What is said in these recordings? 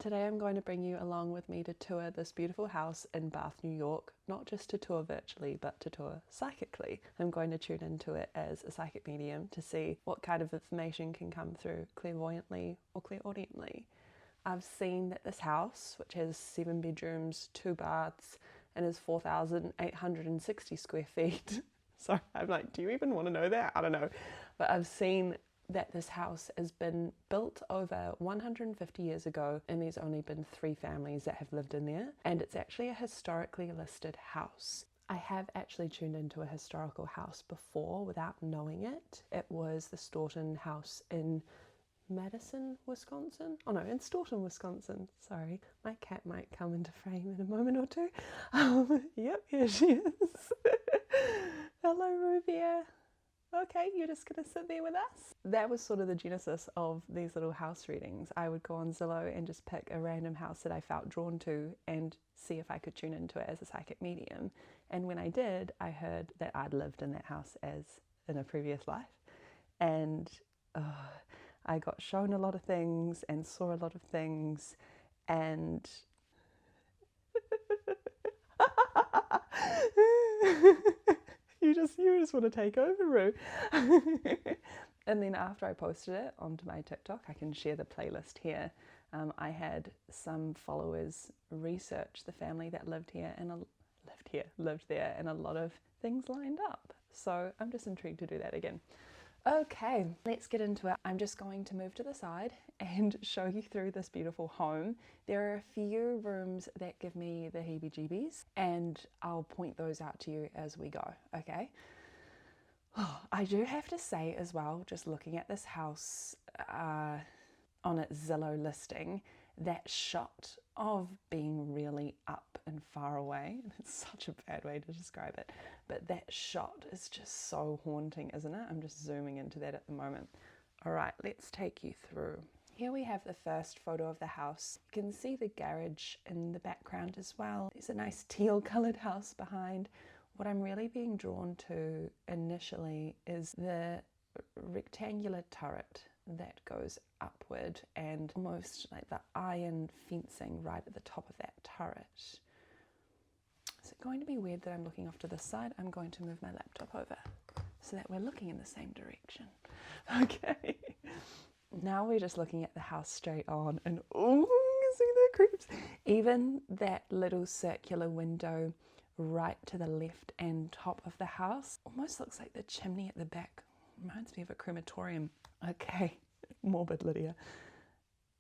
Today I'm going to bring you along with me to tour this beautiful house in Bath, New York, not just to tour virtually, but to tour psychically. I'm going to tune into it as a psychic medium to see what kind of information can come through clairvoyantly or clairaudiently. I've seen that this house, which has 7 bedrooms, 2 baths, and is 4,860 square feet. So I'm like, do you even want to know that? I don't know. But I've seen that this house has been built over 150 years ago, and there's only been 3 families that have lived in there, and it's actually a historically listed house. I have actually tuned into a historical house before without knowing it. It was the Staunton House in Madison, Wisconsin. Oh no, in Staunton, Wisconsin. Sorry, my cat might come into frame in a moment or two. Yep, here she is. Hello, Rubia. Okay, you're just gonna sit there with us? That was sort of the genesis of these little house readings. I would go on Zillow and just pick a random house that I felt drawn to and see if I could tune into it as a psychic medium. And when I did, I heard that I'd lived in that house as in a previous life. And I got shown a lot of things and saw a lot of things, and you just want to take over, Roo. And then after I posted it onto my TikTok, I can share the playlist here. I had some followers research the family that lived there, and a lot of things lined up. So I'm just intrigued to do that again. Okay, let's get into it. I'm just going to move to the side and show you through this beautiful home. There are a few rooms that give me the heebie-jeebies, and I'll point those out to you as we go, okay? I do have to say as well, just looking at this house on its Zillow listing, that shot of being really up and far away, and it's such a bad way to describe it, but that shot is just so haunting, isn't it? I'm just zooming into that at the moment. All right, let's take you through. Here we have the first photo of the house. You can see the garage in the background as well. There's a nice teal colored house behind. What I'm really being drawn to initially is the rectangular turret that goes upward, and almost like the iron fencing right at the top of that turret. Is it going to be weird that I'm looking off to this side? I'm going to move my laptop over so that we're looking in the same direction. Okay. Now we're just looking at the house straight on, and oh, you see the creeps. Even that little circular window right to the left and top of the house almost looks like the chimney at the back. Reminds me of a crematorium. Okay, morbid Lydia.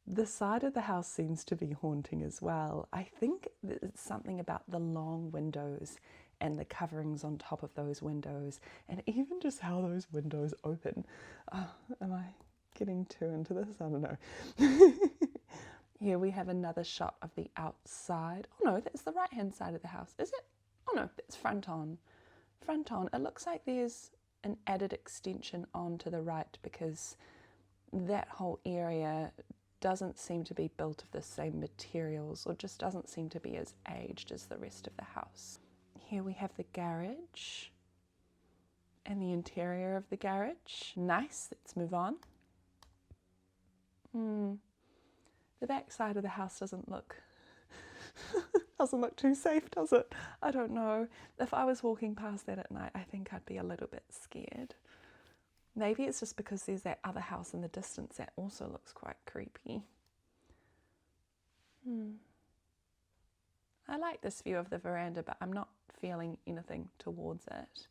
The side of the house seems to be haunting as well. I think that it's something about the long windows and the coverings on top of those windows, and even just how those windows open. Am I getting too into this? I don't know. Here we have another shot of the outside. Oh no, that's the right hand side of the house. Is it? Oh no, that's front on. Front on. It looks like there's an added extension on to the right, because that whole area doesn't seem to be built of the same materials, or just doesn't seem to be as aged as the rest of the house. Here we have the garage and the interior of the garage. Nice, let's move on. The back side of the house doesn't look too safe, does it? I don't know. If I was walking past that at night, I think I'd be a little bit scared. Maybe it's just because there's that other house in the distance that also looks quite creepy. I like this view of the veranda, but I'm not feeling anything towards it.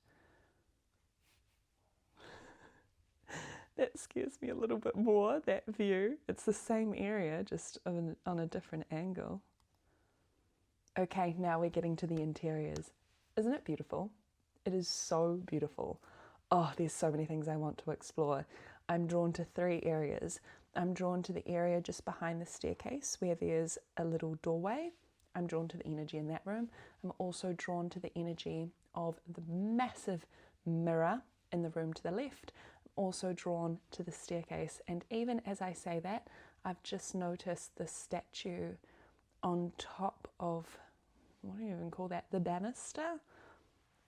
That scares me a little bit more, that view. It's the same area, just on a different angle. Okay, now we're getting to the interiors. Isn't it beautiful? It is so beautiful. Oh, there's so many things I want to explore. I'm drawn to 3 areas. I'm drawn to the area just behind the staircase where there's a little doorway. I'm drawn to the energy in that room. I'm also drawn to the energy of the massive mirror in the room to the left. I'm also drawn to the staircase. And even as I say that, I've just noticed the statue on top of, what do you even call that? The banister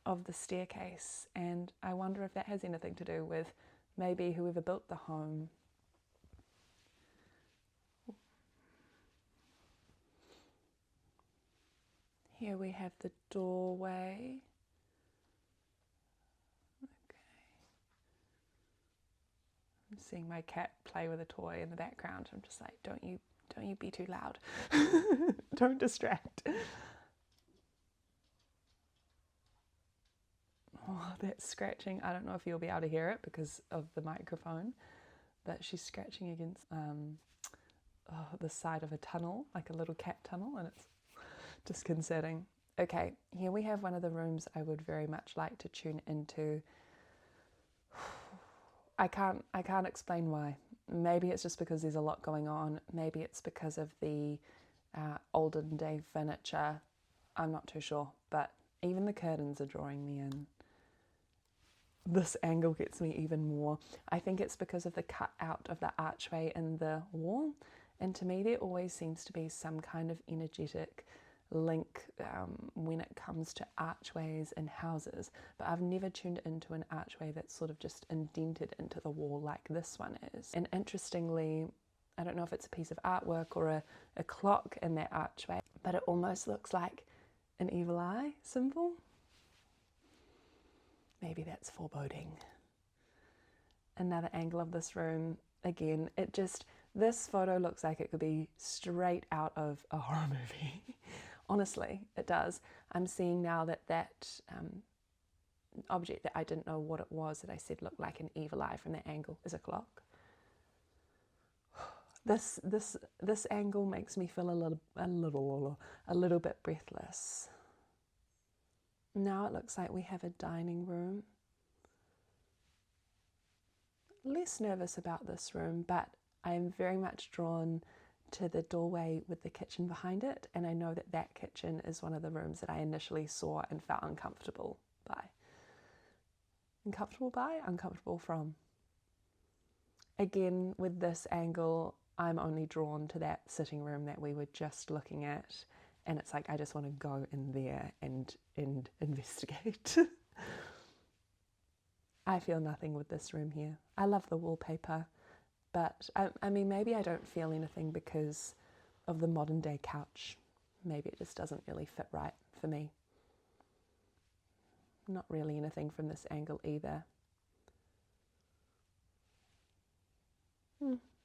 of the staircase, and I wonder if that has anything to do with maybe whoever built the home Here we have the doorway. I'm seeing my cat play with a toy in the background. I'm just like, don't you be too loud. Don't distract. Oh, that scratching. I don't know if you'll be able to hear it because of the microphone, but she's scratching against the side of a tunnel, like a little cat tunnel, and it's disconcerting. Okay, here we have one of the rooms I would very much like to tune into. I can't explain why. Maybe it's just because there's a lot going on. Maybe it's because of the olden day furniture. I'm not too sure, but even the curtains are drawing me in. This angle gets me even more. I think it's because of the cut out of the archway in the wall. And to me, there always seems to be some kind of energetic link when it comes to archways and houses. But I've never tuned into an archway that's sort of just indented into the wall like this one is. And interestingly, I don't know if it's a piece of artwork or a clock in that archway, but it almost looks like an evil eye symbol. Maybe that's foreboding. Another angle of this room, again, this photo looks like it could be straight out of a horror movie. Honestly, it does. I'm seeing now that object that I didn't know what it was that I said looked like an evil eye from that angle is a clock. This angle makes me feel a little bit breathless. Now it looks like we have a dining room. Less nervous about this room, but I am very much drawn to the doorway with the kitchen behind it, and I know that that kitchen is one of the rooms that I initially saw and felt uncomfortable by. Uncomfortable from. Again, with this angle, I'm only drawn to that sitting room that we were just looking at, and it's like I just want to go in there and investigate. I feel nothing with this room here. I love the wallpaper, but I mean, maybe I don't feel anything because of the modern day couch. Maybe it just doesn't really fit right for me. Not really anything from this angle either.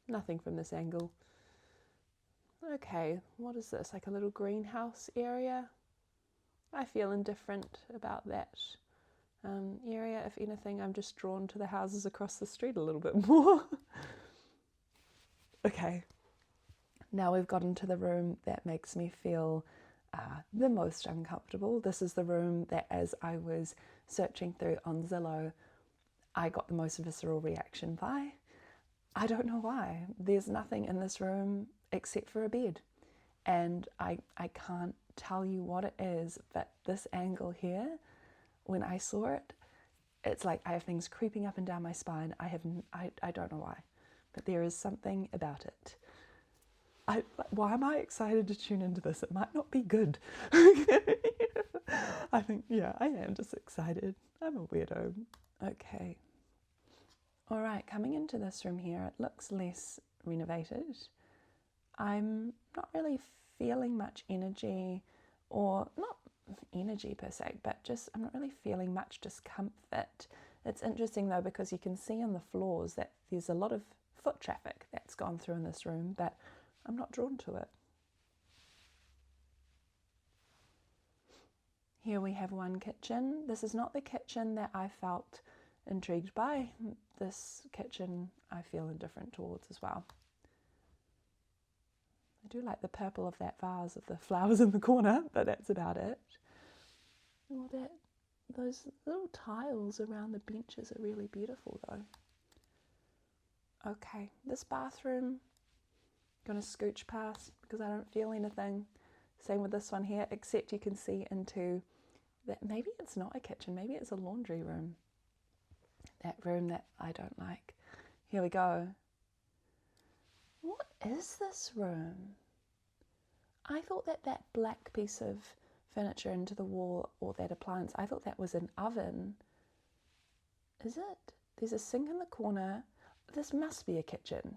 Nothing from this angle. Okay, what is this? Like a little greenhouse area? I feel indifferent about that area. If anything, I'm just drawn to the houses across the street a little bit more. Okay, now we've got into the room that makes me feel the most uncomfortable. This is the room that, as I was searching through on Zillow, I got the most visceral reaction by. I don't know why. There's nothing in this room except for a bed. And I can't tell you what it is, but this angle here, when I saw it, it's like I have things creeping up and down my spine. I don't know why, but there is something about it. Why am I excited to tune into this? It might not be good. I think, yeah, I am just excited. I'm a weirdo. Okay. All right, coming into this room here, it looks less renovated. I'm not really feeling much energy, or not energy per se, but just I'm not really feeling much discomfort. It's interesting though, because you can see on the floors that there's a lot of foot traffic that's gone through in this room, but I'm not drawn to it. Here we have one kitchen. This is not the kitchen that I felt intrigued by. This kitchen I feel indifferent towards as well. I do like the purple of that vase of the flowers in the corner, but that's about it. Oh, those little tiles around the benches are really beautiful though. Okay, this bathroom, gonna scooch past because I don't feel anything. Same with this one here, except you can see into that. Maybe it's not a kitchen, maybe it's a laundry room. That room that I don't like. Here we go. What is this room? I thought that black piece of furniture into the wall, or that appliance, I thought that was an oven. Is it? There's a sink in the corner. This must be a kitchen,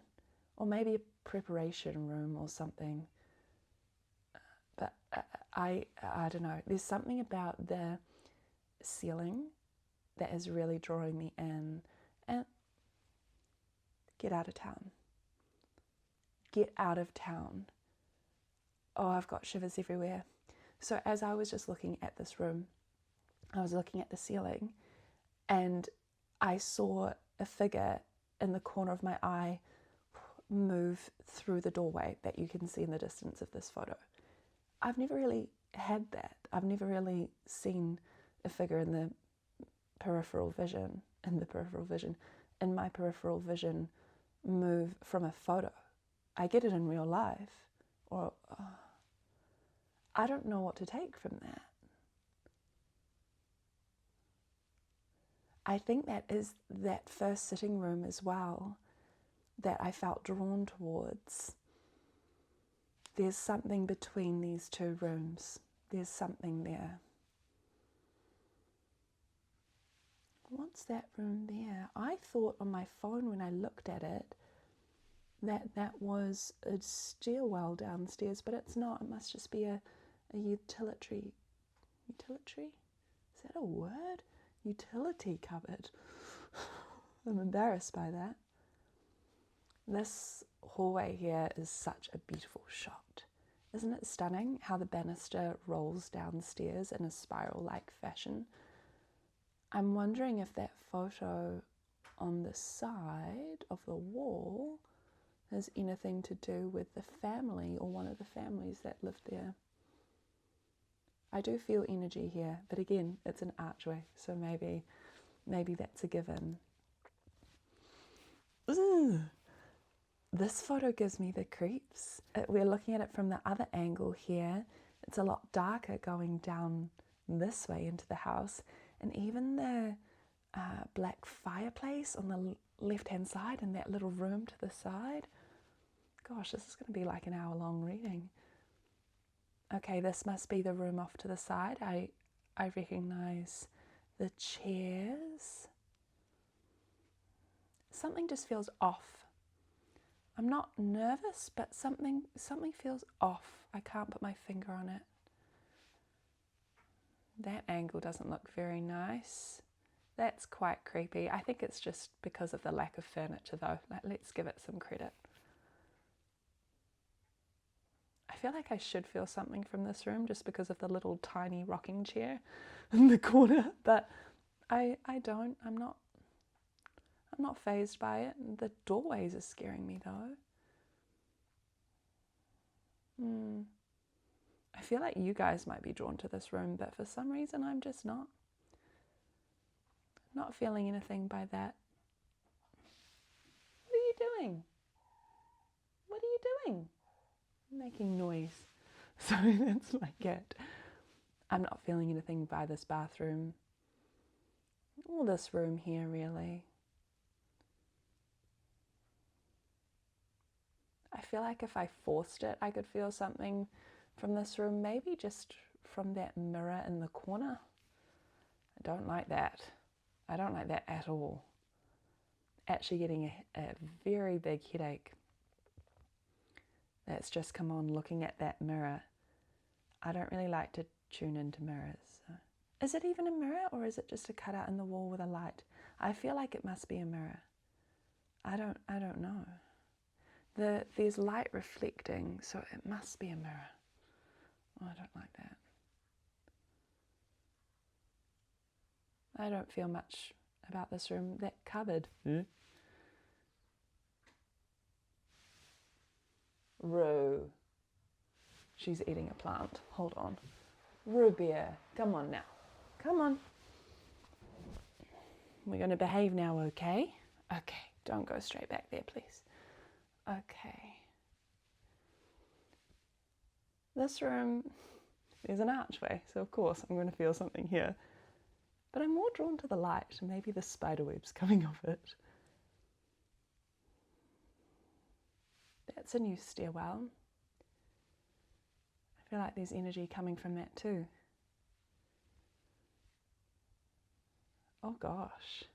or maybe a preparation room or something. But I don't know, there's something about the ceiling that is really drawing me in. And get out of town. Get out of town. Oh, I've got shivers everywhere. So as I was just looking at this room, I was looking at the ceiling and I saw a figure in the corner of my eye move through the doorway that you can see in the distance of this photo. I've never really had that. I've never really seen a figure in my peripheral vision move from a photo. I get it in real life, or I don't know what to take from that. I think that is that first sitting room as well that I felt drawn towards. There's something between these two rooms. There's something there. What's that room there? I thought on my phone when I looked at it that was a stairwell downstairs, but it's not. It must just be a utility? Is that a word? Utility cupboard. I'm embarrassed by that. This hallway here is such a beautiful shot. Isn't it stunning how the banister rolls downstairs in a spiral-like fashion? I'm wondering if that photo on the side of the wall has anything to do with the family or one of the families that lived there. I do feel energy here, but again, it's an archway, so maybe that's a given. Ugh. This photo gives me the creeps. We're looking at it from the other angle here. It's a lot darker going down this way into the house, and even the black fireplace on the left-hand side and that little room to the side. Gosh, this is going to be like an hour-long reading. Okay, this must be the room off to the side. I recognize the chairs. Something just feels off. I'm not nervous, but something feels off. I can't put my finger on it. That angle doesn't look very nice. That's quite creepy. I think it's just because of the lack of furniture though. Let's give it some credit. I feel like I should feel something from this room just because of the little tiny rocking chair in the corner, but I don't. I'm not fazed by it. The doorways are scaring me though. I feel like you guys might be drawn to this room, but for some reason I'm just not. Not feeling anything by that. What are you doing? What are you doing? Making noise. Sorry, that's my cat. I'm not feeling anything by this bathroom or this room here, really. I feel like if I forced it, I could feel something from this room, maybe just from that mirror in the corner. I don't like that. I don't like that at all. Actually getting a very big headache. That's just come on looking at that mirror. I don't really like to tune into mirrors. So. Is it even a mirror or is it just a cutout in the wall with a light? I feel like it must be a mirror. I don't know. There's light reflecting, so it must be a mirror. Oh, I don't like that. I don't feel much about this room. That cupboard. Rue. She's eating a plant. Hold on. Rue bear. Come on now. Come on. We're going to behave now, okay? Okay. Don't go straight back there, please. Okay. This room, there's an archway, so of course I'm going to feel something here. But I'm more drawn to the light, and maybe the spider webs coming off it. That's a new stairwell. I feel like there's energy coming from that too. Oh gosh.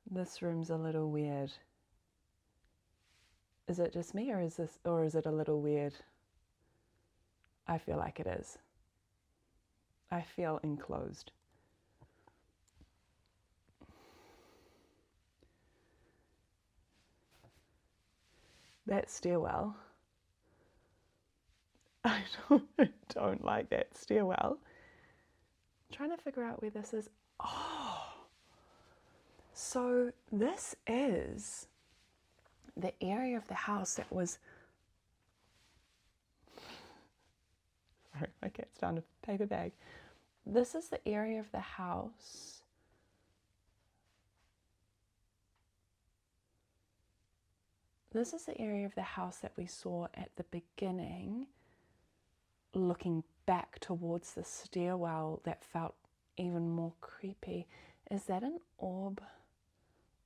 This room's a little weird. Is it just me or is it a little weird? I feel like it is. I feel enclosed. That stairwell, I don't like that stairwell. I'm trying to figure out where this is. Oh, so this is the area of the house that was, sorry, my cat's found a paper bag. This is the area of the house that we saw at the beginning, looking back towards the stairwell that felt even more creepy. Is that an orb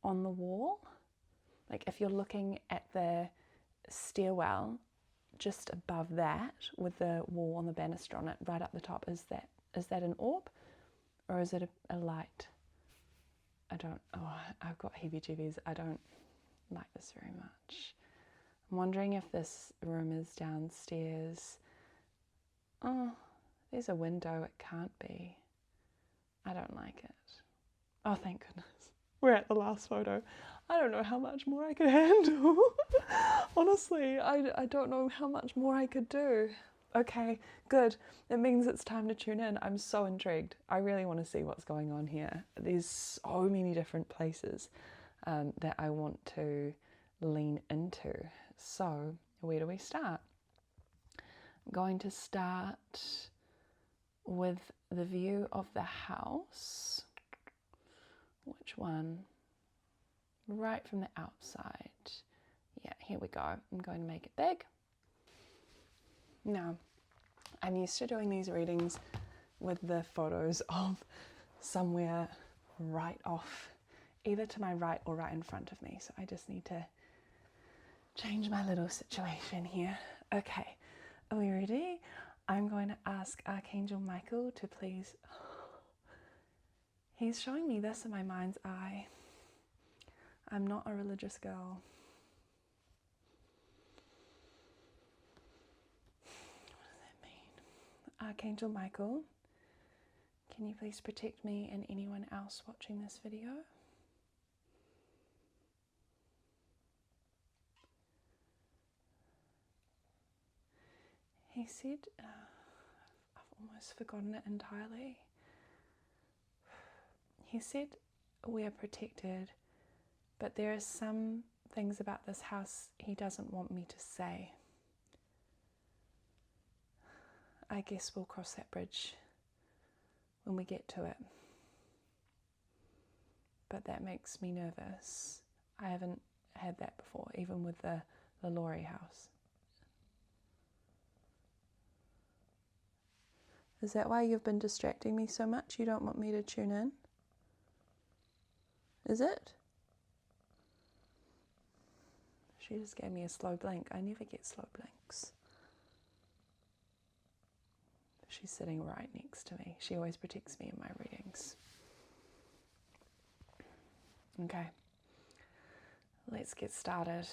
on the wall? Like if you're looking at the stairwell, just above that with the wall on the banister on it, right up the top, is that an orb or is it a light? I've got heebie-jeebies. I don't like this very much. I'm wondering if this room is downstairs. Oh, there's a window. It can't be. I don't like it. Oh, thank goodness. We're at the last photo. I don't know how much more I could handle. Honestly, I don't know how much more I could do. Okay, good. It means it's time to tune in. I'm so intrigued. I really want to see what's going on here. There's so many different places that I want to lean into. So, where do we start? I'm going to start with the view of the house. Which one? Right from the outside. Yeah, here we go. I'm going to make it big. Now, I'm used to doing these readings with the photos of somewhere right off, either to my right or right in front of me. So I just need to change my little situation here. Okay, are we ready? I'm going to ask Archangel Michael to please... He's showing me this in my mind's eye. I'm not a religious girl. What does that mean? Archangel Michael, can you please protect me and anyone else watching this video? He said, I've almost forgotten it entirely. He said we're protected, but there are some things about this house he doesn't want me to say. I guess we'll cross that bridge when we get to it. But that makes me nervous. I haven't had that before, even with the Laurie house. Is that why you've been distracting me so much? You don't want me to tune in? Is it? She just gave me a slow blink. I never get slow blinks. She's sitting right next to me. She always protects me in my readings. Okay, let's get started.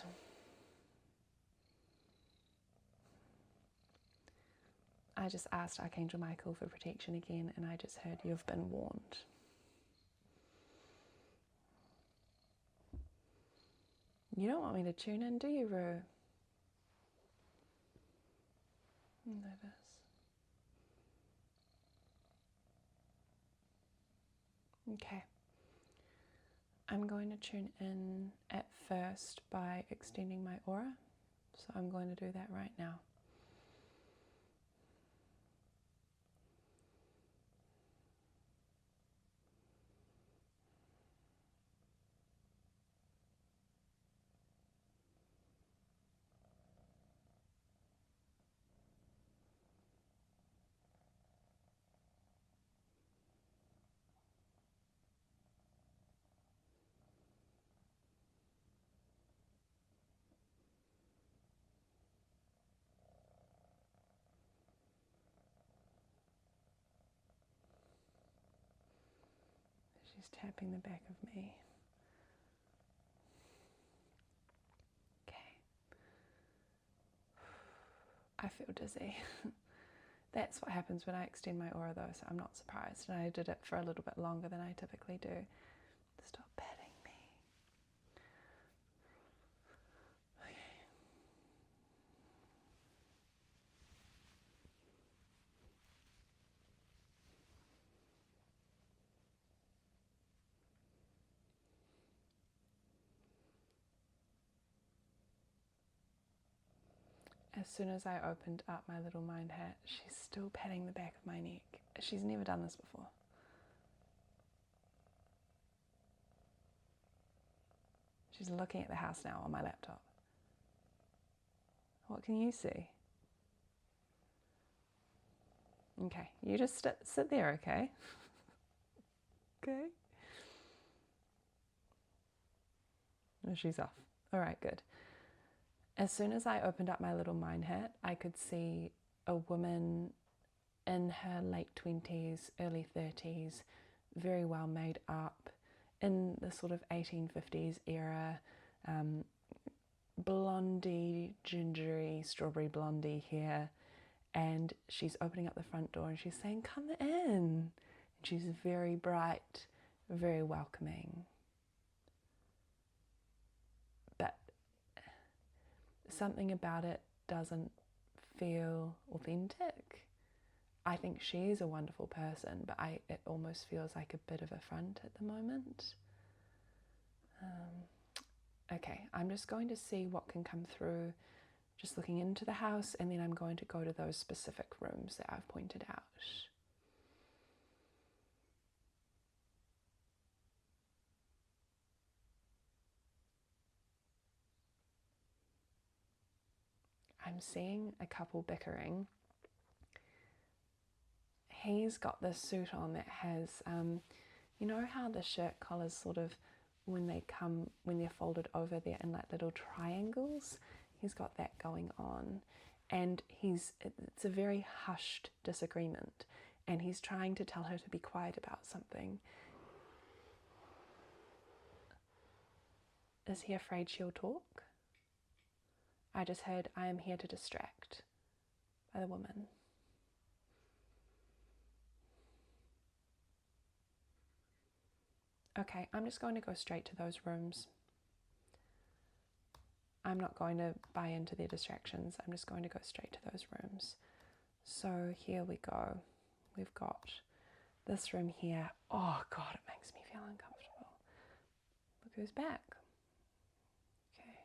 I just asked Archangel Michael for protection again, and I just heard you've been warned. You don't want me to tune in, do you, Rue? I'm nervous. Okay. I'm going to tune in at first by extending my aura. So I'm going to do that right now. She's tapping the back of me. Okay. I feel dizzy. That's what happens when I extend my aura though, so I'm not surprised. And I did it for a little bit longer than I typically do. Stop patting me. Okay. As soon as I opened up my little mind hat, she's still patting the back of my neck. She's never done this before. She's looking at the house now on my laptop. What can you see? Okay, you just sit there, okay? Okay. Oh, she's off. All right, good. As soon as I opened up my little mind hat, I could see a woman in her late 20s, early 30s, very well made up, in the sort of 1850s era, blondie, gingery, strawberry blondie hair, and she's opening up the front door and she's saying, "Come in." And she's very bright, very welcoming. But something about it doesn't feel authentic. I think she's a wonderful person, but it almost feels like a bit of a front at the moment. Okay, I'm just going to see what can come through, just looking into the house, and then I'm going to go to those specific rooms that I've pointed out. I'm seeing a couple bickering. He's got this suit on that has, you know how the shirt collars sort of, when they're folded over, they're in like little triangles? He's got that going on. And it's a very hushed disagreement. And he's trying to tell her to be quiet about something. Is he afraid she'll talk? I just heard, "I am here to distract," by the woman. Okay, I'm just going to go straight to those rooms. I'm not going to buy into their distractions. I'm just going to go straight to those rooms. So here we go. We've got this room here. Oh God, it makes me feel uncomfortable. Look who's back. Okay.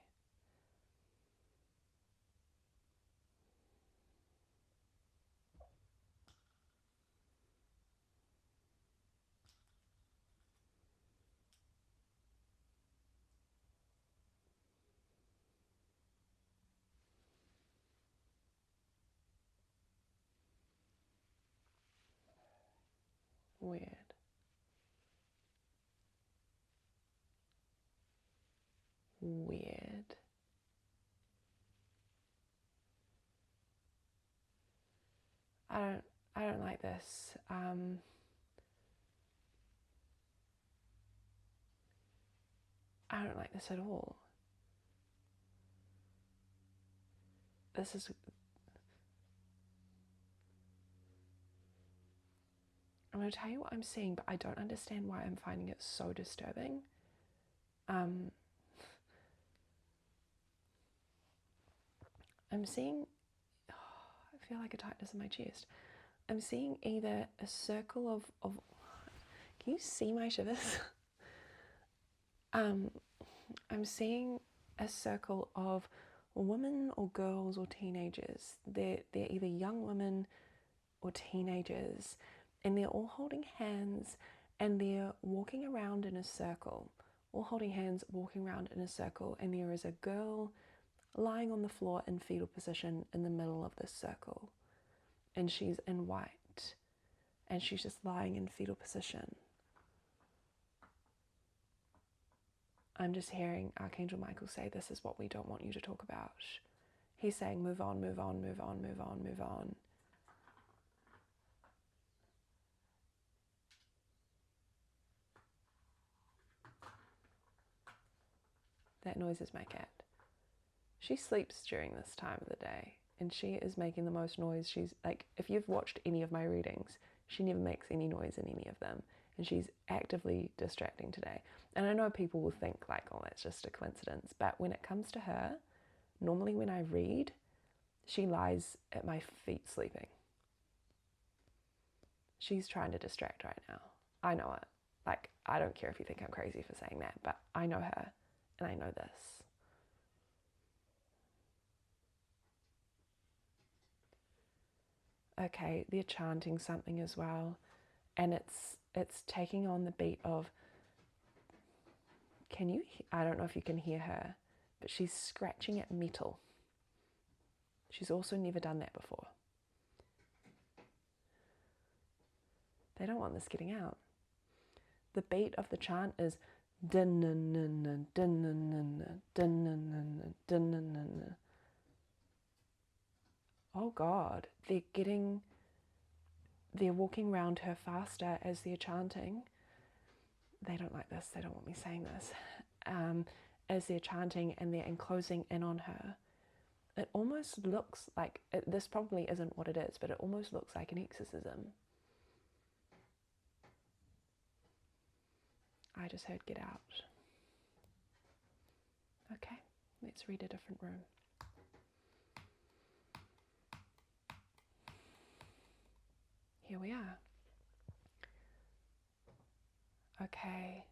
Weird. Weird. I don't like this. I don't like this at all. This is... I'm going to tell you what I'm seeing, but I don't understand why I'm finding it so disturbing. I'm seeing... Oh, I feel like a tightness in my chest. I'm seeing either a circle of can you see my shivers? I'm seeing a circle of women or girls or teenagers. They're either young women or teenagers, and they're all holding hands and they're walking around in a circle. All holding hands, walking around in a circle, and there is a girl lying on the floor in fetal position in the middle of this circle. And she's in white, and she's just lying in fetal position. I'm just hearing Archangel Michael say, "This is what we don't want you to talk about." He's saying, "Move on, move on, move on, move on, move on." That noise is my cat. She sleeps during this time of the day. and she is making the most noise. She's like, if you've watched any of my readings, she never makes any noise in any of them, and she's actively distracting today. And I know people will think like, oh, that's just a coincidence, but when it comes to her, normally when I read, she lies at my feet sleeping. She's trying to distract right now. I know it. Like, I don't care if you think I'm crazy for saying that, but I know her, and I know this. Okay, they're chanting something as well, and it's taking on the beat of, I don't know if you can hear her, but she's scratching at metal. She's also never done that before. They don't want this getting out. The beat of the chant is oh God, they're walking around her faster as they're chanting. They don't like this, they don't want me saying this. As they're chanting and they're enclosing in on her, it almost looks like, this probably isn't what it is, but it almost looks like an exorcism. I just heard get out. Okay, let's read a different room. Here we are. Okay.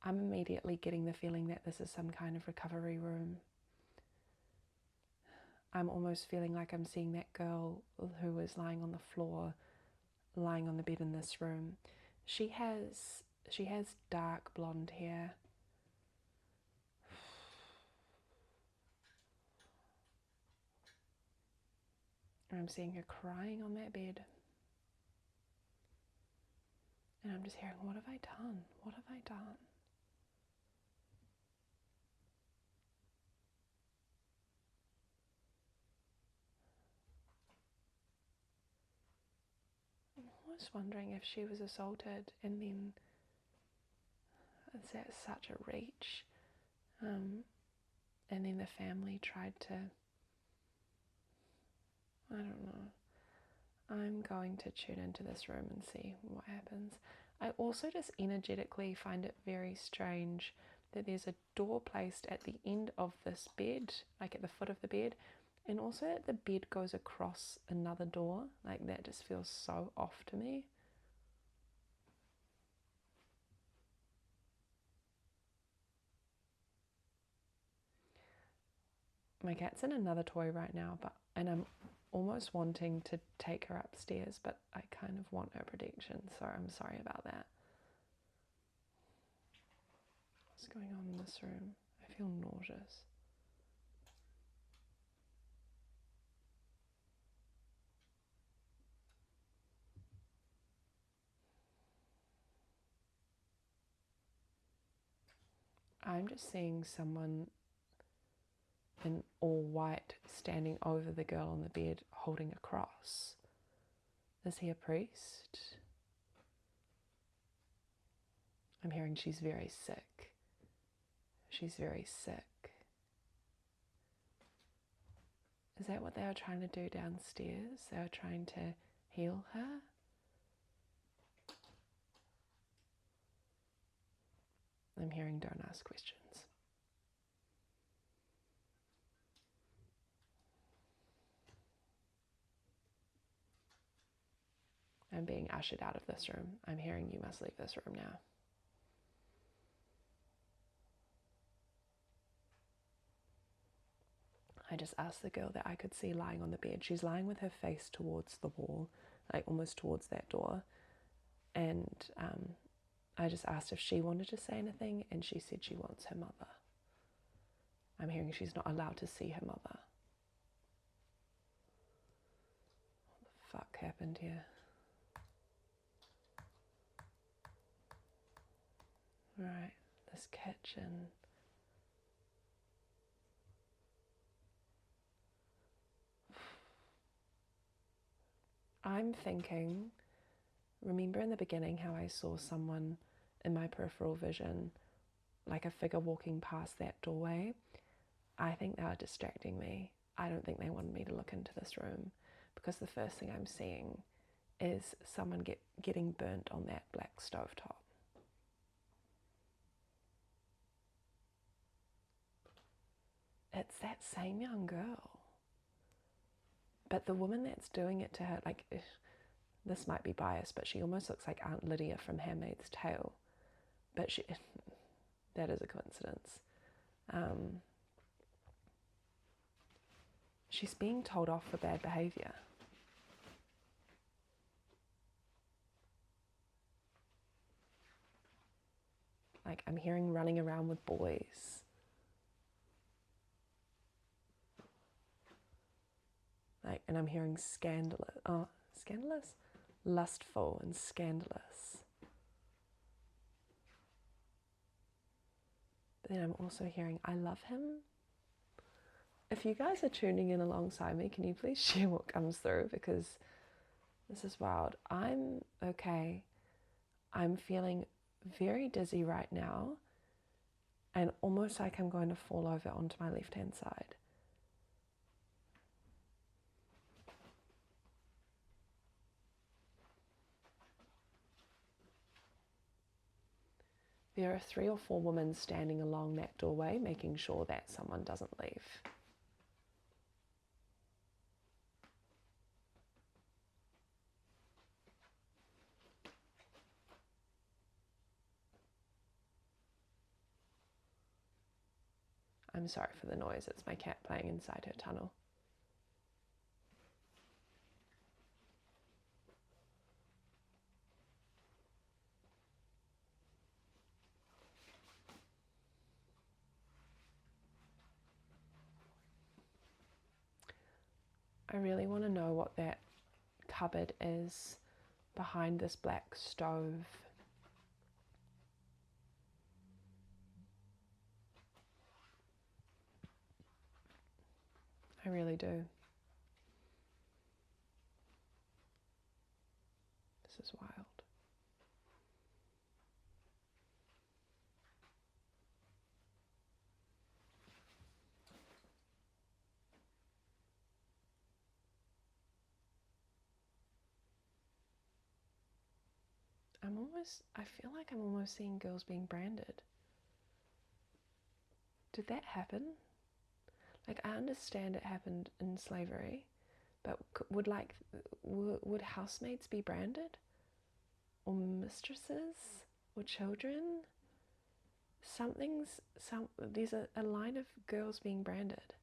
I'm immediately getting the feeling that this is some kind of recovery room. I'm almost feeling like I'm seeing that girl who was lying on the floor, lying on the bed in this room. She has dark blonde hair. I'm seeing her crying on that bed. And I'm just hearing, what have I done? What have I done? I was wondering if she was assaulted and then is that such a reach? And then the family tried to, I don't know. I'm going to tune into this room and see what happens. I also just energetically find it very strange that there's a door placed at the end of this bed, like at the foot of the bed, and also that the bed goes across another door. Like, that just feels so off to me. My cat's in another toy right now, and I'm almost wanting to take her upstairs, but I kind of want her protection, so I'm sorry about that. What's going on in this room? I feel nauseous. I'm just seeing someone in all white standing over the girl on the bed holding a cross. Is he a priest? I'm hearing she's very sick. She's very sick. Is that what they were trying to do downstairs? They were trying to heal her? I'm hearing don't ask questions. I'm being ushered out of this room. I'm hearing you must leave this room now. I just asked the girl that I could see lying on the bed. She's lying with her face towards the wall, like almost towards that door. And I just asked if she wanted to say anything, and she said she wants her mother. I'm hearing she's not allowed to see her mother. What the fuck happened here? Right, this kitchen. I'm thinking, remember in the beginning how I saw someone in my peripheral vision, like a figure walking past that doorway? I think they were distracting me. I don't think they wanted me to look into this room, because the first thing I'm seeing is someone getting burnt on that black stovetop. It's that same young girl. But the woman that's doing it to her, like, this might be biased, but she almost looks like Aunt Lydia from Handmaid's Tale. But that is a coincidence. She's being told off for bad behaviour. Like, I'm hearing running around with boys. Like, and I'm hearing scandalous? Lustful and scandalous. But then I'm also hearing, I love him. If you guys are tuning in alongside me, can you please share what comes through? Because this is wild. I'm okay. I'm feeling very dizzy right now, and almost like I'm going to fall over onto my left-hand side. There are 3 or 4 women standing along that doorway, making sure that someone doesn't leave. I'm sorry for the noise, it's my cat playing inside her tunnel. I really want to know what that cupboard is behind this black stove. I really do. This is wild. I feel like I'm almost seeing girls being branded. Did that happen? Like, I understand it happened in slavery, but would housemaids be branded? Or mistresses? Or children? There's a line of girls being branded.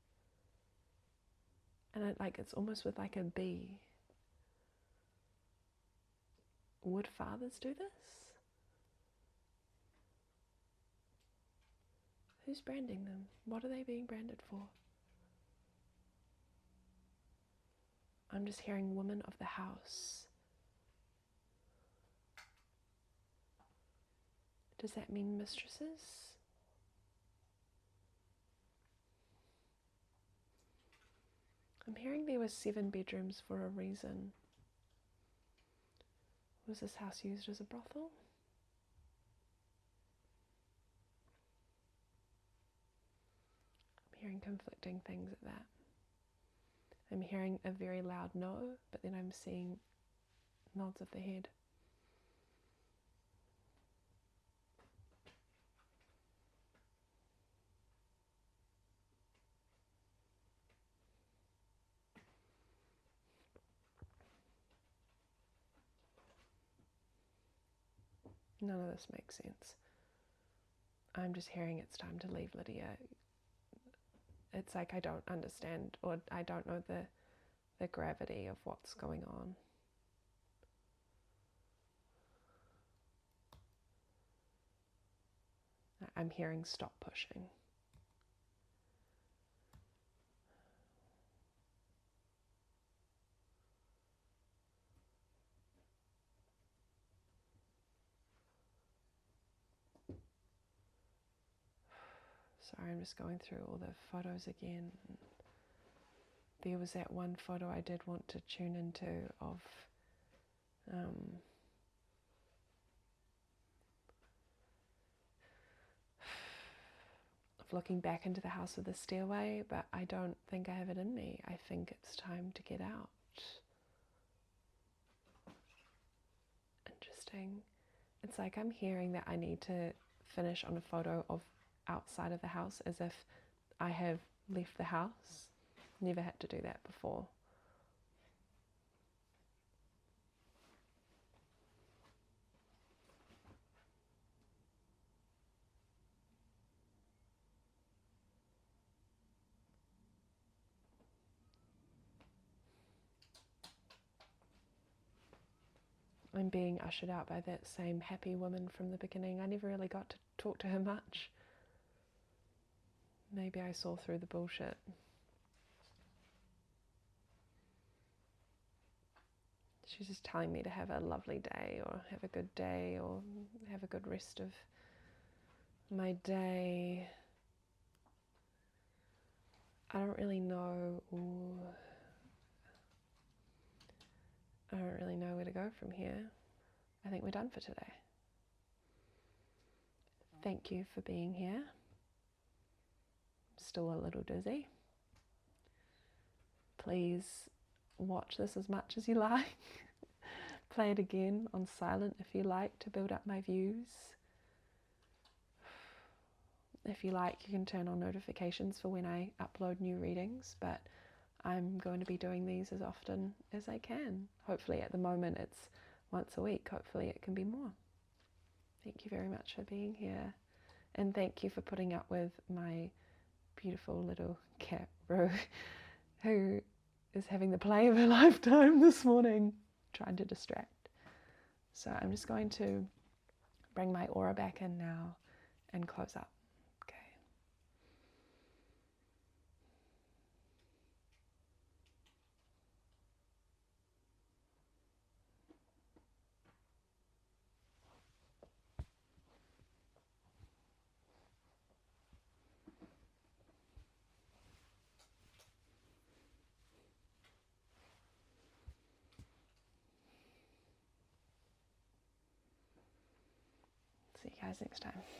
And it's almost with like a B. Would fathers do this? Who's branding them? What are they being branded for? I'm just hearing women of the house. Does that mean mistresses? I'm hearing there were 7 bedrooms for a reason. Was this house used as a brothel? I'm hearing conflicting things at that. I'm hearing a very loud no, but then I'm seeing nods of the head. None of this makes sense. I'm just hearing it's time to leave, Lydia. It's like I don't understand, or I don't know the gravity of what's going on. I'm hearing stop pushing. Sorry, I'm just going through all the photos again. There was that one photo I did want to tune into of looking back into the house with the stairway, but I don't think I have it in me. I think it's time to get out. Interesting. It's like I'm hearing that I need to finish on a photo of outside of the house as if I have left the house. Never had to do that before. I'm being ushered out by that same happy woman from the beginning. I never really got to talk to her much. Maybe I saw through the bullshit. She's just telling me to have a lovely day, or have a good day, or have a good rest of my day. I don't really know. I don't really know where to go from here. I think we're done for today. Thank you for being here. Still a little dizzy. Please watch this as much as you like. Play it again on silent if you like to build up my views. If you like, you can turn on notifications for when I upload new readings, but I'm going to be doing these as often as I can. Hopefully at the moment it's once a week. Hopefully it can be more. Thank you very much for being here. And thank you for putting up with my beautiful little cat, Rue, who is having the play of her lifetime this morning, trying to distract. So I'm just going to bring my aura back in now and close up. See you guys next time.